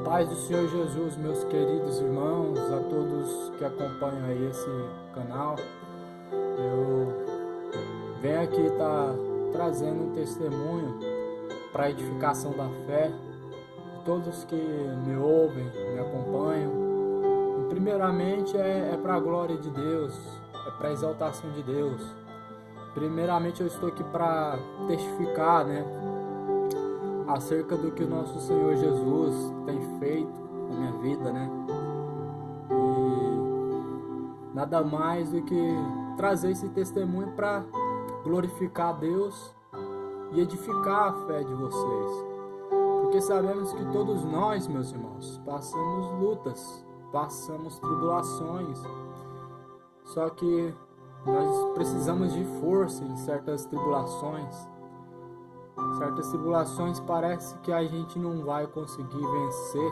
Paz do Senhor Jesus, meus queridos irmãos, a todos que acompanham aí esse canal. Eu venho aqui estar trazendo um testemunho para a edificação da fé de todos que me ouvem, me acompanham. E primeiramente é para a glória de Deus, é para a exaltação de Deus. Primeiramente eu estou aqui para testificar, acerca do que o nosso Senhor Jesus tem feito na minha vida, E nada mais do que trazer esse testemunho para glorificar a Deus e edificar a fé de vocês. Porque sabemos que todos nós, meus irmãos, passamos lutas, passamos tribulações. Só que nós precisamos de força em certas tribulações. Certas tribulações parece que a gente não vai conseguir vencer.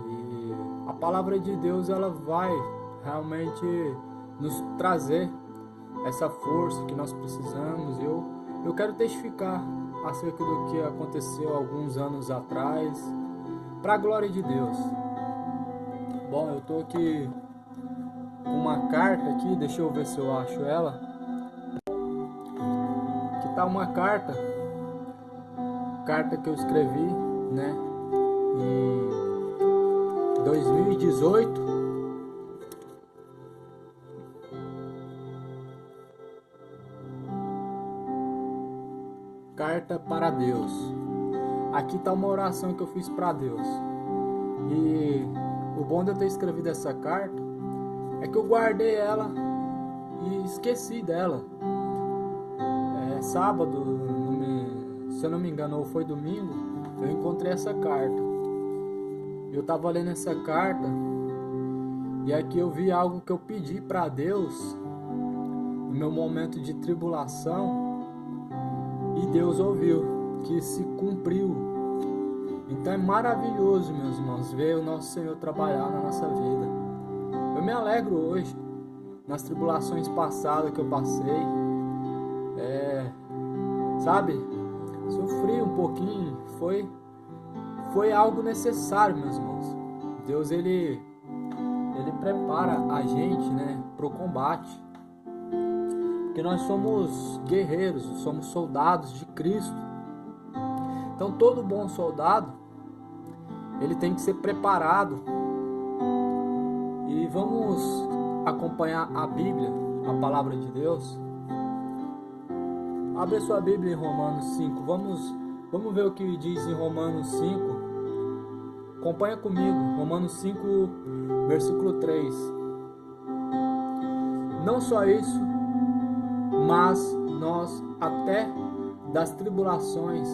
E a palavra de Deus, ela vai realmente nos trazer essa força que nós precisamos. Eu quero testificar acerca do que aconteceu alguns anos atrás, para a glória de Deus. Bom, eu tô aqui com uma carta aqui, deixa eu ver se eu acho ela. Aqui tá uma carta que eu escrevi, em 2018. Carta para Deus. Aqui tá uma oração que eu fiz para Deus. E o bom de eu ter escrevido essa carta é que eu guardei ela e esqueci dela. Sábado, se eu não me engano, ou foi domingo, eu encontrei essa carta. Eu tava lendo essa carta e aqui eu vi algo que eu pedi para Deus no meu momento de tribulação. E Deus ouviu, que se cumpriu. Então é maravilhoso, meus irmãos, ver o nosso Senhor trabalhar na nossa vida. Eu me alegro hoje nas tribulações passadas que eu passei. Sofri um pouquinho, foi algo necessário, meus irmãos. Deus, ele prepara a gente, para o combate. Porque nós somos guerreiros, somos soldados de Cristo. Então todo bom soldado, ele tem que ser preparado. E vamos acompanhar a Bíblia, a palavra de Deus. Abre a sua Bíblia em Romanos 5. Vamos ver o que diz em Romanos 5. Acompanha comigo, Romanos 5, versículo 3. Não só isso, mas nós até das tribulações,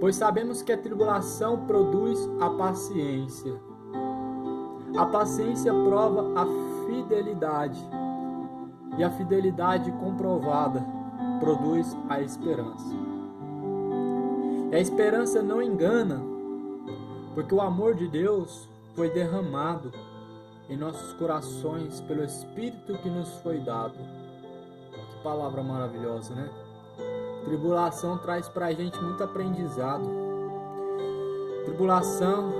pois sabemos que a tribulação produz a paciência. A paciência prova a fidelidade, e a fidelidade comprovada produz a esperança. E a esperança não engana, porque o amor de Deus foi derramado em nossos corações pelo Espírito que nos foi dado. Que palavra maravilhosa, Tribulação traz pra gente muito aprendizado. Tribulação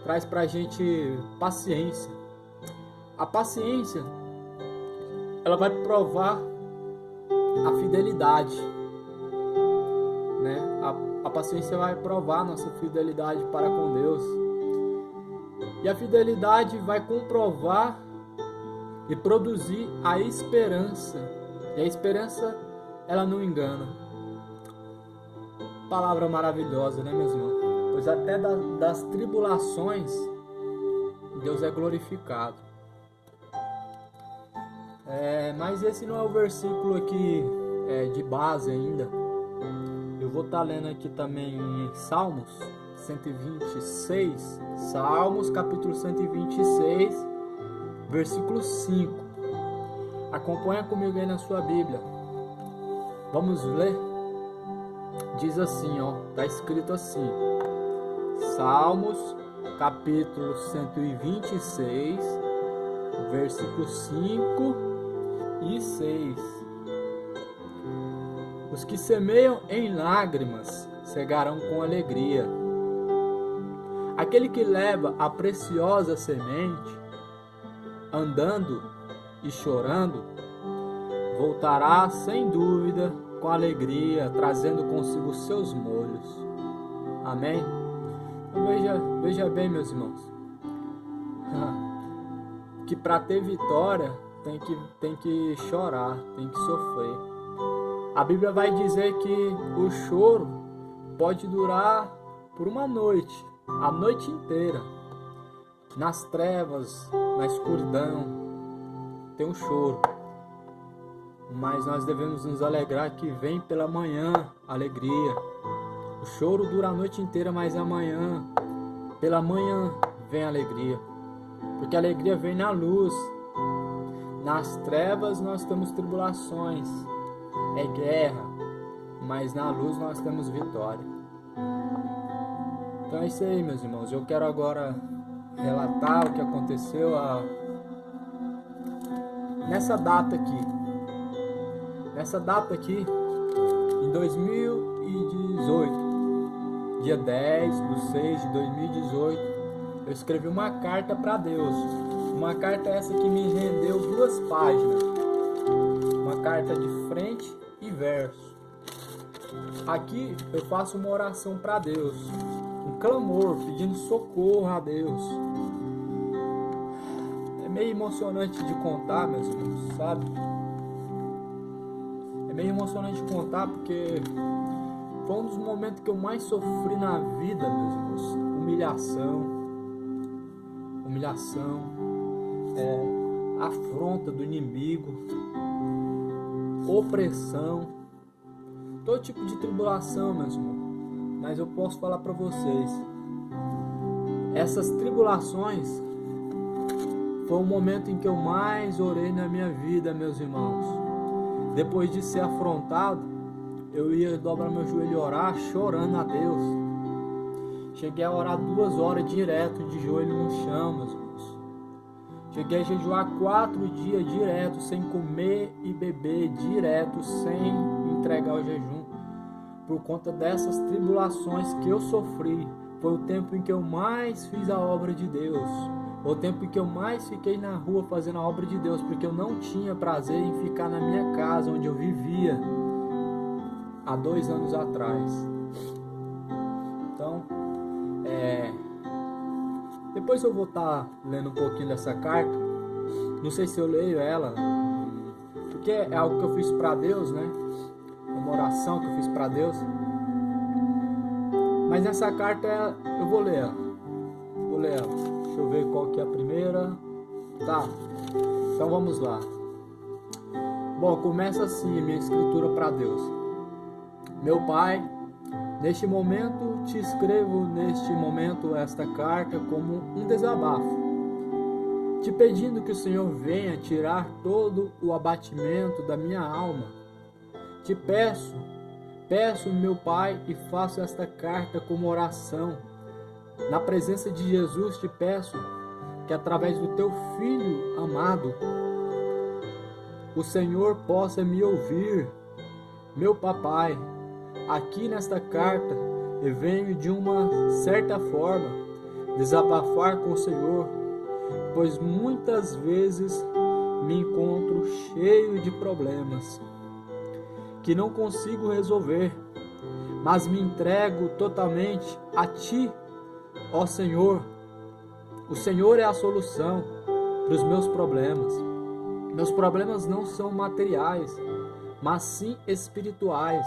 traz pra gente paciência. A paciência, ela vai provar a fidelidade, A paciência vai provar nossa fidelidade para com Deus. E a fidelidade vai comprovar e produzir a esperança. E a esperança, ela não engana. Palavra maravilhosa, meus irmãos? Pois até das tribulações, Deus é glorificado. Mas esse não é o versículo aqui de base ainda. Eu vou estar lendo aqui também em Salmos 126. Salmos capítulo 126, versículo 5. Acompanha comigo aí na sua Bíblia. Vamos ler? Diz assim, está escrito assim. Salmos capítulo 126, versículos 5 e 6. Os que semeiam em lágrimas cegarão com alegria, Aquele que leva a preciosa semente, andando e chorando, voltará sem dúvida com alegria, trazendo consigo seus molhos. Amém? Então veja bem, meus irmãos, que para ter vitória tem que chorar, tem que sofrer. A Bíblia vai dizer que o choro pode durar por uma noite, a noite inteira. Nas trevas, na escuridão, tem um choro. Mas nós devemos nos alegrar que vem pela manhã alegria. O choro dura a noite inteira, mas amanhã, pela manhã, vem alegria. Porque a alegria vem na luz. Nas trevas nós temos tribulações, é guerra, mas na luz nós temos vitória. Então é isso aí, meus irmãos. Eu quero agora relatar o que aconteceu nessa data aqui, em 2018, dia 10/6/2018, eu escrevi uma carta para Deus. Uma carta essa que me rendeu 2 páginas. Uma carta de frente e verso. Aqui eu faço uma oração para Deus, um clamor, pedindo socorro a Deus. É meio emocionante de contar, meus irmãos, sabe? É meio emocionante de contar porque foi um dos momentos que eu mais sofri na vida, meus irmãos. Humilhação, afronta do inimigo, opressão, todo tipo de tribulação, meus irmãos. Mas eu posso falar para vocês, essas tribulações foi o momento em que eu mais orei na minha vida, meus irmãos. Depois de ser afrontado, eu ia dobrar meu joelho e orar, chorando a Deus. Cheguei a orar 2 horas direto, de joelho no chão, meus irmãos. Cheguei a jejuar 4 dias direto, sem comer e beber direto, sem entregar o jejum. Por conta dessas tribulações que eu sofri, foi o tempo em que eu mais fiz a obra de Deus. Foi o tempo em que eu mais fiquei na rua fazendo a obra de Deus, porque eu não tinha prazer em ficar na minha casa, onde eu vivia há 2 anos atrás. Então, depois eu vou estar lendo um pouquinho dessa carta. Não sei se eu leio ela, porque é algo que eu fiz para Deus, né? Uma oração que eu fiz para Deus. Mas nessa carta eu vou ler ela. Deixa eu ver qual que é a primeira. Tá, então vamos lá. Bom, começa assim a minha escritura para Deus. Meu Pai, neste momento te escrevo esta carta como um desabafo, te pedindo que o Senhor venha tirar todo o abatimento da minha alma. Te peço, meu Pai, e faço esta carta como oração. Na presença de Jesus te peço que através do teu Filho amado, o Senhor possa me ouvir. Meu Papai, aqui nesta carta eu venho de uma certa forma desabafar com o Senhor, pois muitas vezes me encontro cheio de problemas que não consigo resolver, mas me entrego totalmente a Ti, ó Senhor. O Senhor é a solução para os meus problemas. Meus problemas não são materiais, mas sim espirituais.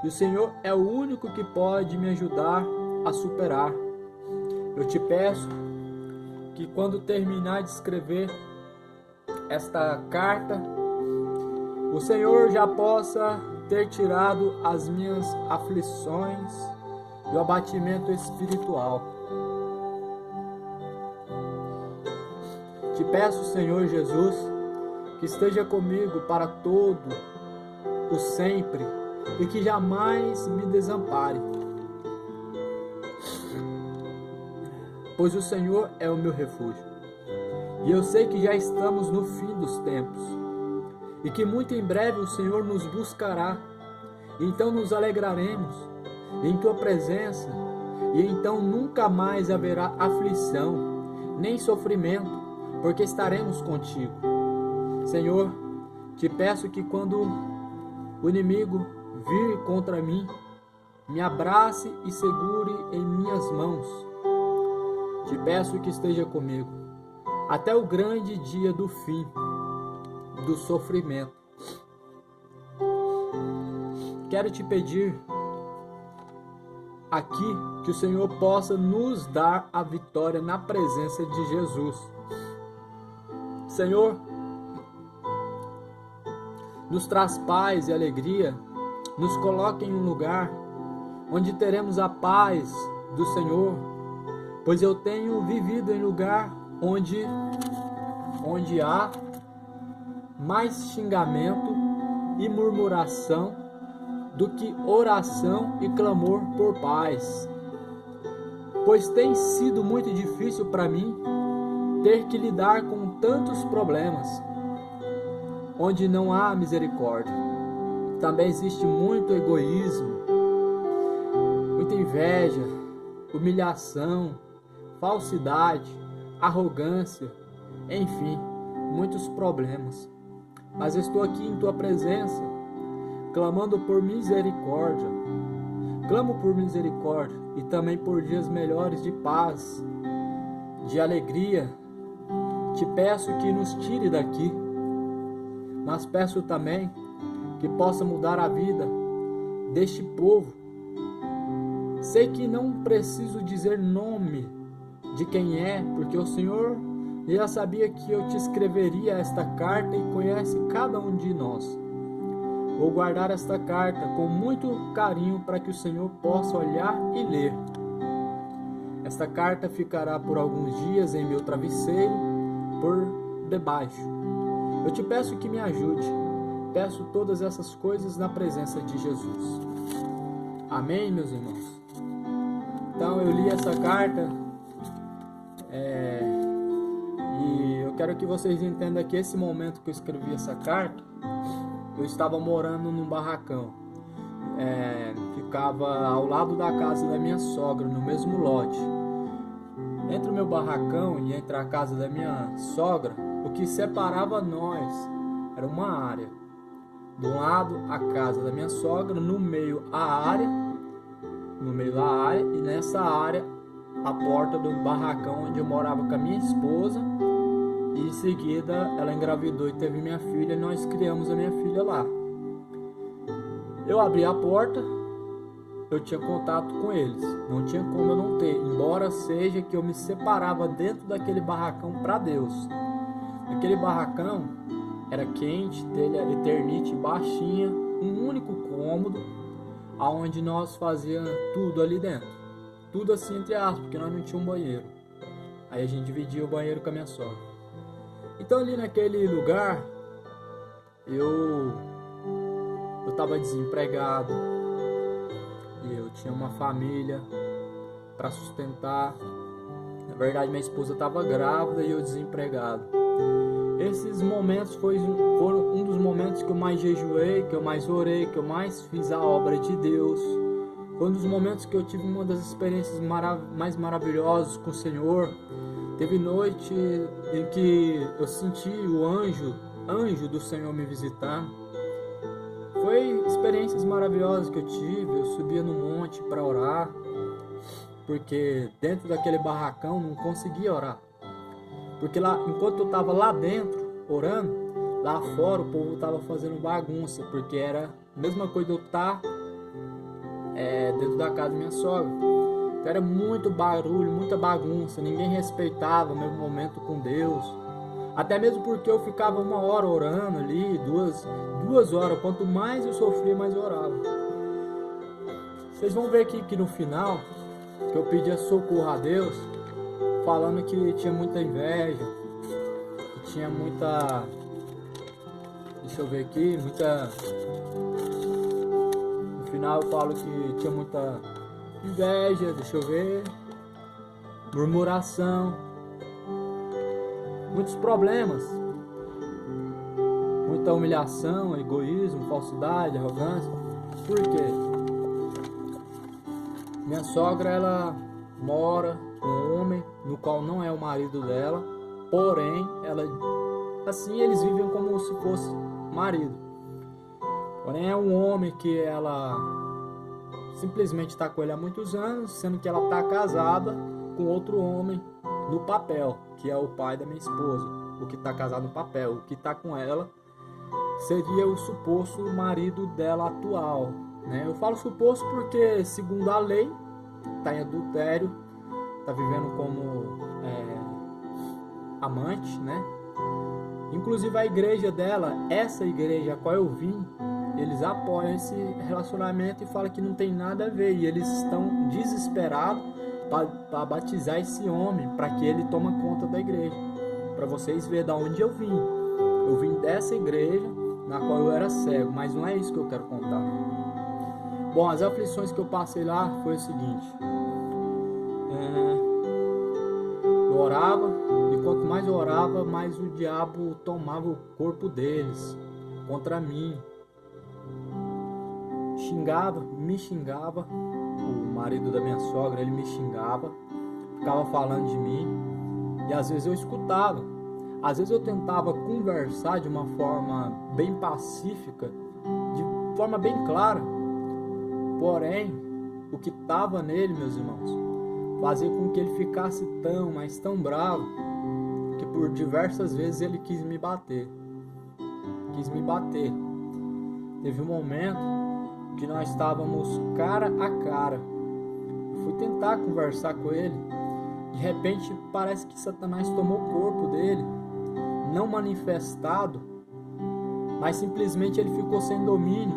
E o Senhor é o único que pode me ajudar a superar. Eu te peço que quando terminar de escrever esta carta, o Senhor já possa ter tirado as minhas aflições e o abatimento espiritual. Te peço, Senhor Jesus, que esteja comigo para todo o sempre e que jamais me desampare, pois o Senhor é o meu refúgio. E eu sei que já estamos no fim dos tempos e que muito em breve o Senhor nos buscará. Então nos alegraremos em Tua presença e então nunca mais haverá aflição, nem sofrimento, porque estaremos contigo. Senhor, te peço que quando o inimigo vir contra mim, me abrace e segure em minhas mãos. Te peço que esteja comigo até o grande dia do fim, do sofrimento. Quero te pedir aqui que o Senhor possa nos dar a vitória na presença de Jesus. Senhor, nos traz paz e alegria, nos coloca em um lugar onde teremos a paz do Senhor, pois eu tenho vivido em lugar onde há mais xingamento e murmuração do que oração e clamor por paz. Pois tem sido muito difícil para mim ter que lidar com tantos problemas, onde não há misericórdia. Também existe muito egoísmo, muita inveja, humilhação, falsidade, arrogância, enfim, muitos problemas. Mas estou aqui em tua presença, clamando por misericórdia. Clamo por misericórdia e também por dias melhores de paz, de alegria. Te peço que nos tire daqui, mas peço também que possa mudar a vida deste povo. Sei que não preciso dizer nome de quem é, porque o Senhor já sabia que eu te escreveria esta carta e conhece cada um de nós. Vou guardar esta carta com muito carinho para que o Senhor possa olhar e ler. Esta carta ficará por alguns dias em meu travesseiro, por debaixo. Eu te peço que me ajude. Peço todas essas coisas na presença de Jesus. Amém, meus irmãos? Então eu li essa carta e eu quero que vocês entendam que esse momento que eu escrevi essa carta, eu estava morando num barracão. Ficava ao lado da casa da minha sogra, no mesmo lote. Entre o meu barracão e entre a casa da minha sogra, o que separava nós era uma área. De um lado a casa da minha sogra, no meio da área, e nessa área a porta do barracão onde eu morava com a minha esposa. E em seguida ela engravidou e teve minha filha, e nós criamos a minha filha lá. Eu abri a porta, eu tinha contato com eles, não tinha como eu não ter, embora seja que eu me separava dentro daquele barracão para Deus. Aquele barracão era quente, telha Eternite baixinha, um único cômodo, aonde nós fazíamos tudo ali dentro. Tudo assim entre aspas, porque nós não tínhamos um banheiro. Aí a gente dividia o banheiro com a minha sogra. Então ali naquele lugar, eu estava desempregado, e eu tinha uma família para sustentar. Na verdade, minha esposa estava grávida e eu desempregado. Esses momentos foram um dos momentos que eu mais jejuei, que eu mais orei, que eu mais fiz a obra de Deus. Foi um dos momentos que eu tive uma das experiências mais maravilhosas com o Senhor. Teve noite em que eu senti o anjo do Senhor me visitar. Foi experiências maravilhosas que eu tive. Eu subia no monte para orar, porque dentro daquele barracão não conseguia orar. Porque lá, enquanto eu estava lá dentro orando, lá fora o povo estava fazendo bagunça, porque era a mesma coisa de eu estar dentro da casa da minha sogra. Então era muito barulho, muita bagunça, ninguém respeitava o meu momento com Deus. Até mesmo porque eu ficava 1 hora orando ali, duas horas. Quanto mais eu sofria, mais eu orava. Vocês vão ver aqui que no final, que eu pedia socorro a Deus, falando que tinha muita inveja, que tinha muita... Deixa eu ver aqui, muita... No final eu falo que tinha muita inveja, deixa eu ver, murmuração, muitos problemas, muita humilhação, egoísmo, falsidade, arrogância. Por quê? Minha sogra, ela mora com um homem no qual não é o marido dela, porém, ela, assim, eles vivem como se fosse marido. Porém, é um homem que ela simplesmente está com ele há muitos anos, sendo que ela está casada com outro homem no papel, que é o pai da minha esposa, o que está casado no papel. O que está com ela seria o suposto marido dela atual, né? Eu falo suposto porque, segundo a lei, está em adultério, está vivendo como amante, né? Inclusive a igreja dela, essa igreja a qual eu vim, eles apoiam esse relacionamento e falam que não tem nada a ver. E eles estão desesperados para batizar esse homem, para que ele tome conta da igreja. Para vocês verem de onde eu vim. Eu vim dessa igreja na qual eu era cego, mas não é isso que eu quero contar. Bom, as aflições que eu passei lá foi o seguinte. Eu orava, e quanto mais eu orava, mais o diabo tomava o corpo deles contra mim. Me xingava, o marido da minha sogra, ele me xingava, ficava falando de mim, e às vezes eu escutava, às vezes eu tentava conversar de uma forma bem pacífica, de forma bem clara, porém, o que estava nele, meus irmãos, fazia com que ele ficasse tão bravo, que por diversas vezes ele quis me bater. Teve um momento que nós estávamos cara a cara. Eu fui tentar conversar com ele. De repente parece que Satanás tomou o corpo dele, não manifestado, mas simplesmente ele ficou sem domínio.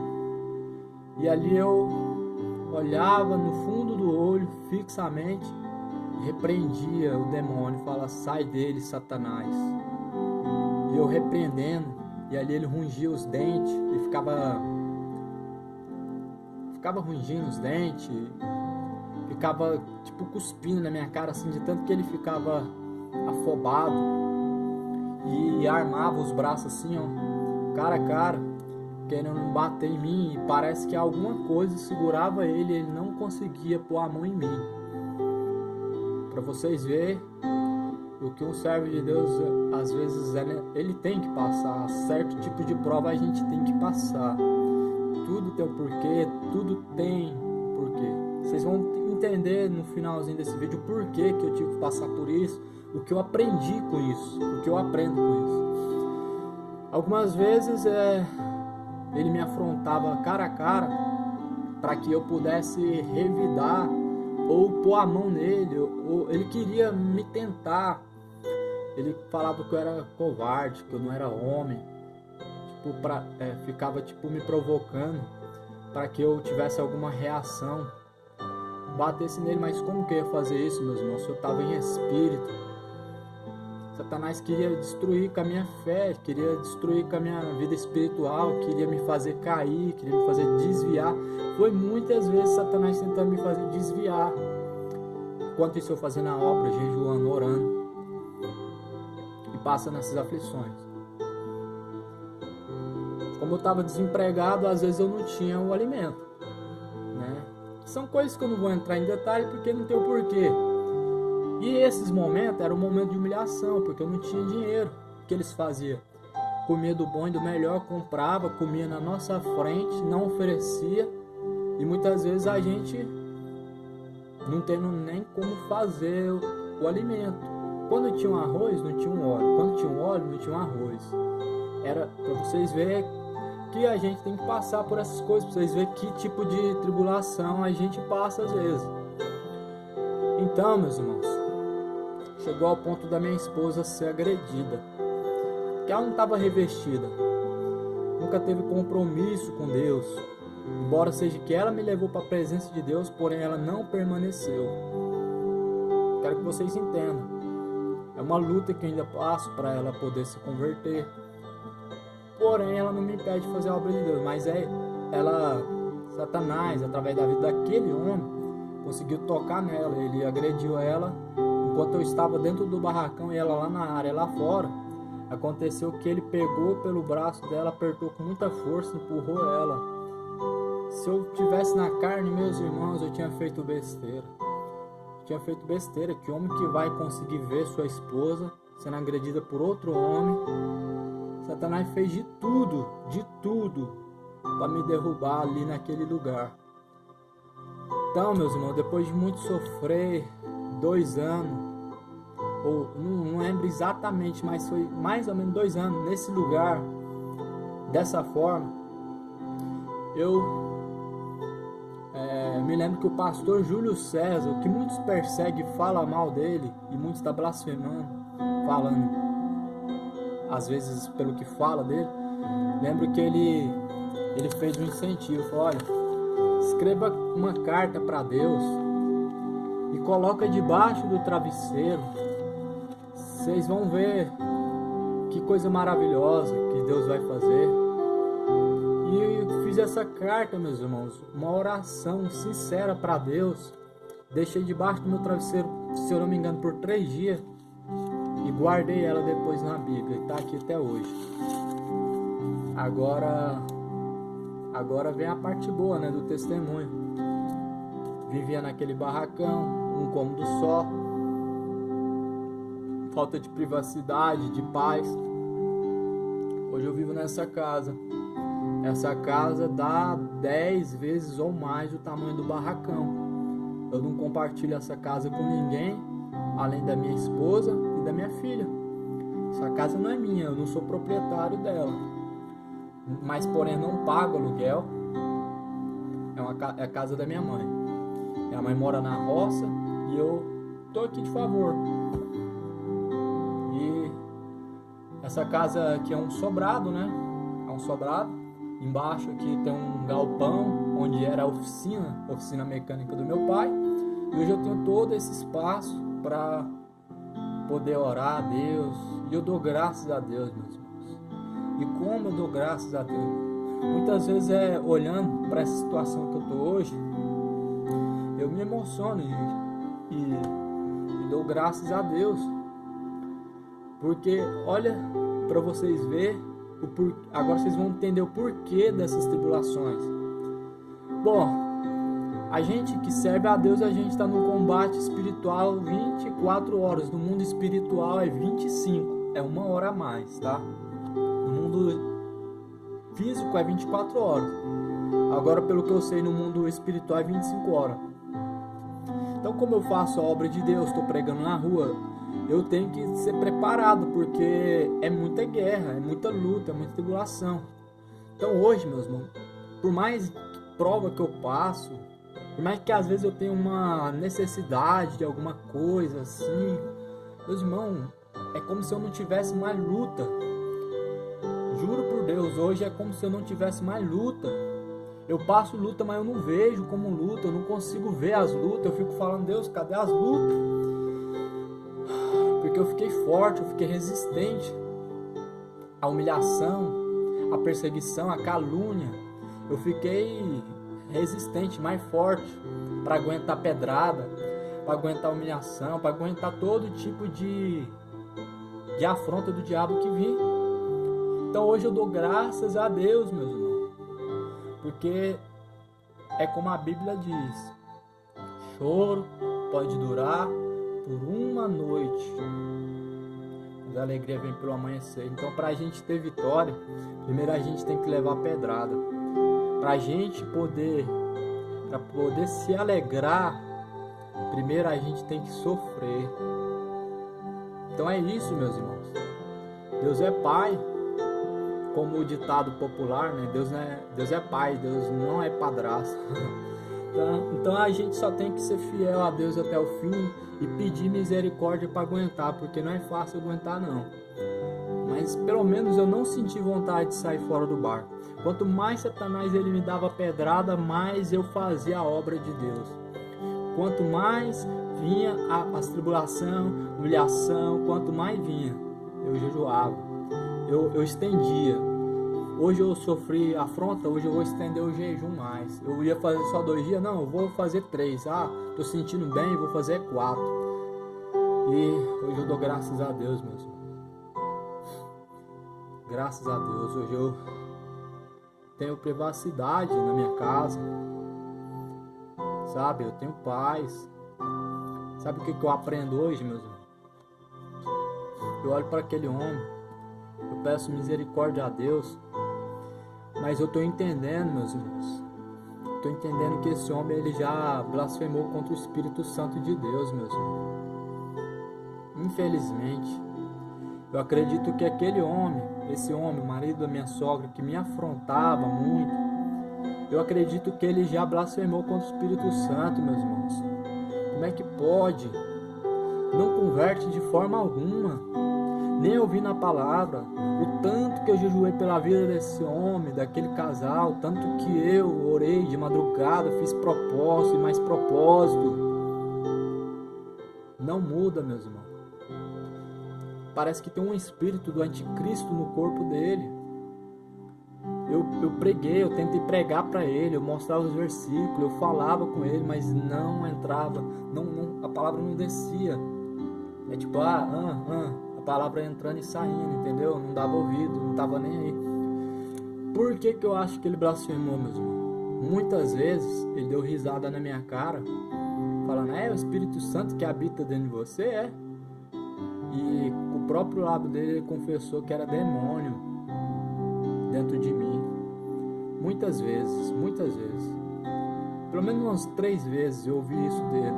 E ali eu olhava no fundo do olho fixamente, repreendia o demônio, falava: sai dele, Satanás. E eu repreendendo, e ali ele rungia os dentes e ficava rungindo os dentes, ficava tipo cuspindo na minha cara, assim, de tanto que ele ficava afobado, e armava os braços assim, ó, cara a cara, querendo bater em mim, e parece que alguma coisa segurava ele, ele não conseguia pôr a mão em mim. Para vocês verem o que um servo de Deus, às vezes, ele tem que passar, certo tipo de prova a gente tem que passar. Tudo tem um porquê, tudo tem porquê. Vocês vão entender no finalzinho desse vídeo o porquê que eu tive que passar por isso, o que eu aprendi com isso, o que eu aprendo com isso. Algumas vezes ele me afrontava cara a cara para que eu pudesse revidar ou pôr a mão nele, ou ele queria me tentar. Ele falava que eu era covarde, que eu não era homem. Ficava me provocando para que eu tivesse alguma reação, batesse nele. Mas como que eu ia fazer isso, meus irmãos? Eu estava em espírito. Satanás queria destruir com a minha fé, queria destruir com a minha vida espiritual, queria me fazer cair, queria me fazer desviar. Foi muitas vezes Satanás tentando me fazer desviar. Enquanto isso eu fazendo a obra, jejuando, orando e passando essas aflições. Como eu estava desempregado, às vezes eu não tinha o alimento, né? São coisas que eu não vou entrar em detalhe porque não tem o porquê. E esses momentos eram um momento de humilhação, porque eu não tinha dinheiro. O que eles faziam? Comia do bom e do melhor, comprava, comia na nossa frente, não oferecia. E muitas vezes a gente não tendo nem como fazer o alimento. Quando tinha um arroz, não tinha um óleo. Quando tinha um óleo, não tinha um arroz. Era para vocês verem que a gente tem que passar por essas coisas, para vocês verem que tipo de tribulação a gente passa às vezes. Então, meus irmãos, chegou ao ponto da minha esposa ser agredida, porque ela não estava revestida, nunca teve compromisso com Deus, embora seja que ela me levou para a presença de Deus, porém ela não permaneceu. Quero que vocês entendam, é uma luta que eu ainda passo para ela poder se converter. Porém, ela não me impede de fazer a obra de Deus, mas Satanás, através da vida daquele homem, conseguiu tocar nela. Ele agrediu ela enquanto eu estava dentro do barracão e ela lá na área, lá fora. Aconteceu que ele pegou pelo braço dela, apertou com muita força, empurrou ela, se eu tivesse na carne, meus irmãos, eu tinha feito besteira. Que homem que vai conseguir ver sua esposa sendo agredida por outro homem? Satanás fez de tudo para me derrubar ali naquele lugar. Então, meus irmãos, depois de muito sofrer, 2 anos, ou não lembro exatamente, mas foi mais ou menos 2 anos nesse lugar, dessa forma, eu me lembro que o pastor Júlio César, o que muitos perseguem, fala mal dele, e muitos estão blasfemando, falando, às vezes pelo que fala dele. Lembro que ele fez um incentivo, falou: olha, escreva uma carta para Deus e coloca debaixo do travesseiro. Vocês vão ver que coisa maravilhosa que Deus vai fazer. E fiz essa carta, meus irmãos, uma oração sincera para Deus. Deixei debaixo do meu travesseiro, se eu não me engano, por 3 dias. E guardei ela depois na Bíblia. E está aqui até hoje. Agora vem a parte boa, né, do testemunho. Vivia naquele barracão, um cômodo só. Falta de privacidade, de paz. Hoje eu vivo nessa casa. Essa casa dá 10 vezes ou mais o tamanho do barracão. Eu não compartilho essa casa com ninguém, além da minha esposa e da minha filha. Essa casa não é minha, eu não sou proprietário dela. Mas, porém, não pago aluguel. É a casa da minha mãe. Minha mãe mora na roça e eu tô aqui de favor. E essa casa aqui é um sobrado, né? É um sobrado. Embaixo aqui tem um galpão, onde era a oficina mecânica do meu pai. E hoje eu tenho todo esse espaço para poder orar a Deus. E eu dou graças a Deus, meus irmãos. E como eu dou graças a Deus? Muitas vezes olhando para essa situação que eu estou hoje, eu me emociono e dou graças a Deus. Porque olha para vocês verem, agora vocês vão entender o porquê dessas tribulações. Bom, a gente que serve a Deus, a gente está no combate espiritual 24 horas. No mundo espiritual é 25, é 1 hora a mais, tá? No mundo físico é 24 horas. Agora, pelo que eu sei, no mundo espiritual é 25 horas. Então, como eu faço a obra de Deus, estou pregando na rua, eu tenho que ser preparado, porque é muita guerra, é muita luta, é muita tribulação. Então hoje, meus irmãos, por mais prova que eu passo, por mais que às vezes eu tenha uma necessidade de alguma coisa assim, meus irmãos, é como se eu não tivesse mais luta. Juro por Deus, hoje é como se eu não tivesse mais luta. Eu passo luta, mas eu não vejo como luta, eu não consigo ver as lutas. Eu fico falando: Deus, cadê as lutas? Porque eu fiquei forte, eu fiquei resistente à humilhação, à perseguição, à calúnia. Eu fiquei resistente, mais forte, para aguentar pedrada, para aguentar humilhação, para aguentar todo tipo de afronta do diabo que vinha. Então hoje eu dou graças a Deus, meus irmãos, porque é como a Bíblia diz: choro pode durar por 1 noite, mas a alegria vem pelo amanhecer. Então, para a gente ter vitória, primeiro a gente tem que levar pedrada. Para a gente poder se alegrar, primeiro a gente tem que sofrer. Então é isso, meus irmãos. Deus é Pai, como o ditado popular, né? Deus é Pai, Deus não é padrasto. Então a gente só tem que ser fiel a Deus até o fim e pedir misericórdia para aguentar, porque não é fácil aguentar não. Mas pelo menos eu não senti vontade de sair fora do barco. Quanto mais Satanás ele me dava pedrada, mais eu fazia a obra de Deus. Quanto mais vinha as tribulação, humilhação, quanto mais vinha, eu jejuava, eu estendia. Hoje eu sofri afronta, hoje eu vou estender o jejum mais. Eu ia fazer só 2 dias, não, eu vou fazer 3. Tô sentindo bem, vou fazer 4. E hoje eu dou graças a Deus, meus irmãos. Graças a Deus, hoje eu tenho privacidade na minha casa, sabe? Eu tenho paz. Sabe o que eu aprendo hoje, meus irmãos? Eu olho para aquele homem, eu peço misericórdia a Deus, mas eu estou entendendo, meus irmãos, estou entendendo que esse homem ele já blasfemou contra o Espírito Santo de Deus, meus irmãos. Infelizmente, eu acredito que aquele homem, esse homem, o marido da minha sogra, que me afrontava muito, eu acredito que ele já blasfemou contra o Espírito Santo, meus irmãos. Como é que pode? Não converte de forma alguma, nem ouvindo a palavra. O tanto que eu jejuei pela vida desse homem, daquele casal, tanto que eu orei de madrugada, fiz propósito e mais propósito, não muda, meus irmãos. Parece que tem um espírito do anticristo no corpo dele. Eu preguei, eu tentei pregar para ele, eu mostrava os versículos, eu falava com ele, mas não entrava, a palavra não descia. É tipo, a palavra entrando e saindo, entendeu? Não dava ouvido, não tava nem aí. Por que eu acho que ele blasfemou, meus irmãos? Muitas vezes ele deu risada na minha cara, falando, o Espírito Santo que habita dentro de você, é? E o próprio lábio dele ele confessou que era demônio dentro de mim. Muitas vezes. Pelo menos umas 3 vezes eu ouvi isso dele.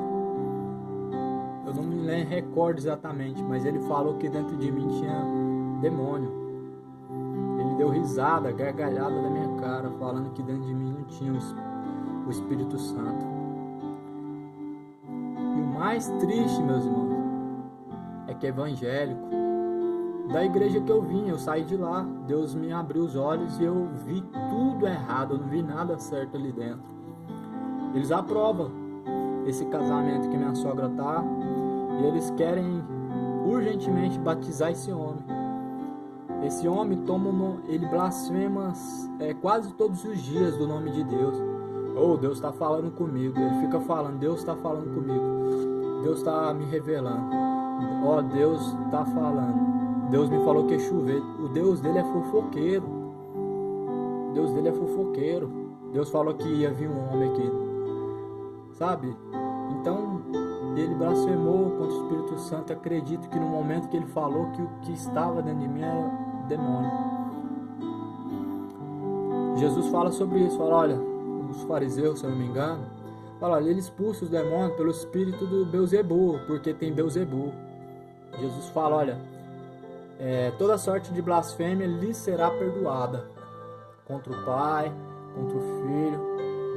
Eu não me recordo exatamente, mas ele falou que dentro de mim tinha demônio. Ele deu risada, gargalhada da minha cara, falando que dentro de mim não tinha o Espírito Santo. E o mais triste, meus irmãos, é que é evangélico. Da igreja que eu vim, eu saí de lá, Deus me abriu os olhos e eu vi tudo errado, eu não vi nada certo ali dentro. Eles aprovam esse casamento que minha sogra tá, e eles querem urgentemente batizar esse homem. Esse homem ele blasfema quase todos os dias do nome de Deus. Deus está falando comigo. Ele fica falando, Deus está falando comigo, Deus está me revelando, Deus está falando. Deus me falou que ia chover. O Deus dele é fofoqueiro. Deus falou que ia vir um homem aqui, sabe? Então ele blasfemou contra o Espírito Santo. Acredito que no momento que ele falou que o que estava dentro de mim era demônio. Jesus fala sobre isso. Fala, olha, os fariseus, se eu não me engano, fala, ele expulsa os demônios pelo espírito do Beelzebul, porque tem Beelzebul. Jesus fala, olha, toda sorte de blasfêmia lhe será perdoada contra o Pai, contra o Filho,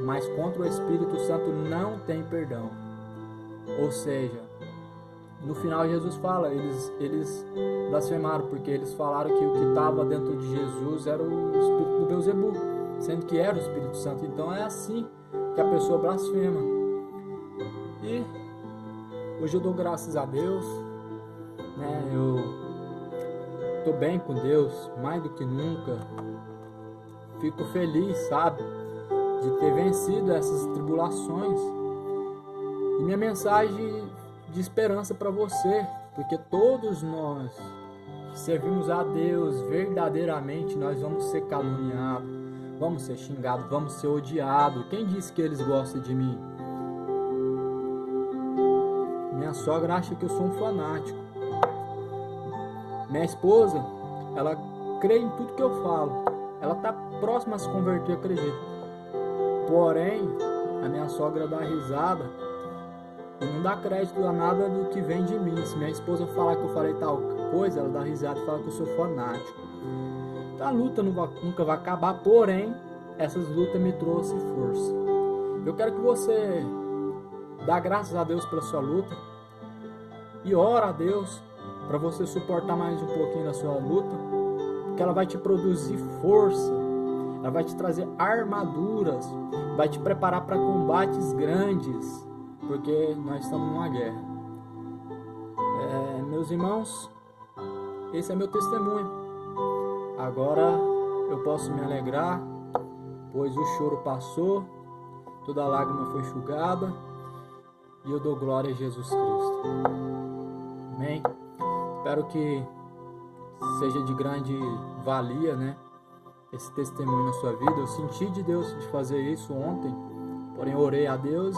mas contra o Espírito Santo não tem perdão. Ou seja, no final Jesus fala, eles blasfemaram porque eles falaram que o que estava dentro de Jesus era o espírito do Beelzebul, sendo que era o Espírito Santo. Então é assim que a pessoa blasfema. E hoje eu dou graças a Deus, né? Eu estou bem com Deus, mais do que nunca. Fico feliz, sabe, de ter vencido essas tribulações. E minha mensagem de esperança para você, porque todos nós que servimos a Deus verdadeiramente, nós vamos ser caluniados, vamos ser xingados, vamos ser odiados. Quem disse que eles gostam de mim? Minha sogra acha que eu sou um fanático. Minha esposa, ela crê em tudo que eu falo. Ela está próxima a se converter, eu acredito. Porém, a minha sogra dá risada e não dá crédito a nada do que vem de mim. Se minha esposa falar que eu falei tal coisa, ela dá risada e fala que eu sou fanático. Então a luta nunca vai acabar, porém, essas lutas me trouxeram força. Eu quero que você dá graças a Deus pela sua luta e ora a Deus para você suportar mais um pouquinho da sua luta, porque ela vai te produzir força, ela vai te trazer armaduras, vai te preparar para combates grandes, porque nós estamos numa guerra. Meus irmãos, esse é meu testemunho. Agora eu posso me alegrar, pois o choro passou, toda lágrima foi enxugada, e eu dou glória a Jesus Cristo. Amém? Espero que seja de grande valia, né, esse testemunho na sua vida. Eu senti de Deus de fazer isso ontem, porém orei a Deus